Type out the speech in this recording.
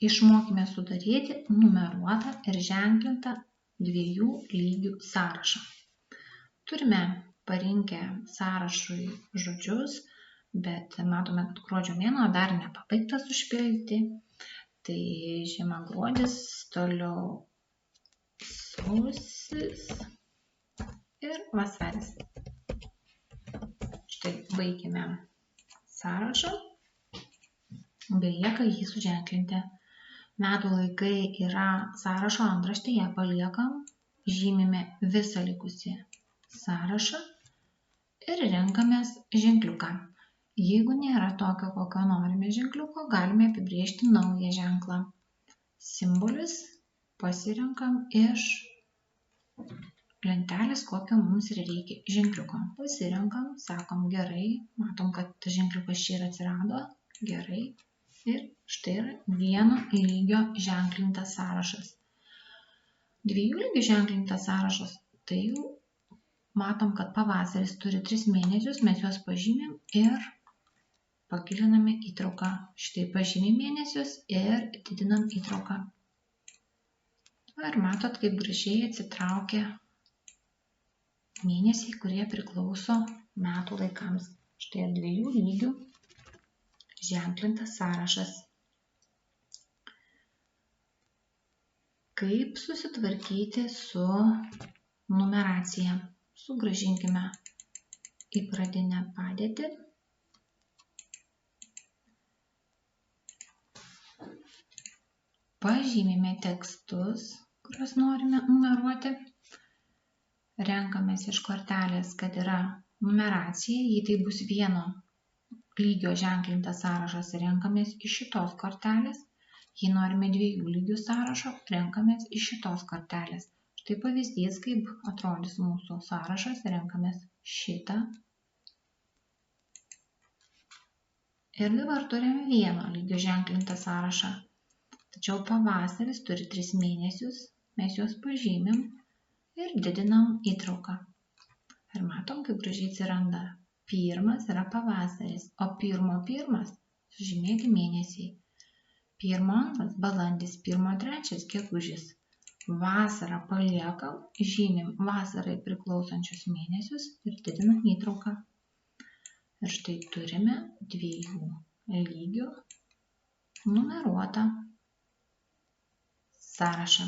Išmokime sudaryti numeruotą ir ženklintą 2 lygių sąrašą. Turime parinkę sąrašui žodžius, bet matome, kad gruodžio mėnuo dar nepabaigtas užpildyti. Tai žiema, gruodis, toliau sausis ir vasaris. Štai baigėme sąrašą, belieka jį suženklinti. Metų laikai yra sąrašo antraštėje, paliekam, žymime visą likusį sąrašą ir renkamės ženkliuką. Jeigu nėra tokio, kokio norime ženkliuko, galime apibrėžti naują ženklą. Simbolis pasirenkam iš lentelės, kokio mums reikia ženkliuko. Pasirenkam, sakom gerai, matom, kad ženkliukas čia ir atsirado, gerai. Ir štai yra 1 lygio ženklintas sąrašas. 2 lygių ženklintas sąrašas, tai jau matom, kad pavasaris turi 3 mėnesius, mes juos pažymim ir pagiliname įtrauką. Štai pažymim mėnesius ir didinam įtrauką. Ir matot, kaip gražiai atsitraukia mėnesiai, kurie priklauso metų laikams. Štai 2 lygių ženklintas sąrašas. Kaip susitvarkyti su numeracija? Sugrąžinkime į pradinę padėtį. Pažymime tekstus, kuriuos norime numeruoti. Renkamės iš kortelės, kad yra numeracija, jei tai bus 1 lygio ženklintas sąrašas, renkamės iš šitos kortelės. Jei norime 2 lygių sąrašo, renkamės iš šitos kortelės. Štai pavyzdys, kaip atrodys mūsų sąrašas, renkamės šitą. Ir dabar turime 1 lygio ženklintą sąrašą. Tačiau pavasaris turi 3 mėnesius, mes juos pažymim ir didinam įtrauką. Ir matom, kaip gražiai atsiranda. 1 yra pavasaris, o 1 sužymėti mėnesiai. 1-2 balandis, 1-3 gegužis. Vasarą paliekam, žymim vasarai priklausančius mėnesius ir didinam įtrauką. Ir štai turime 2 lygių numeruotą sąrašą.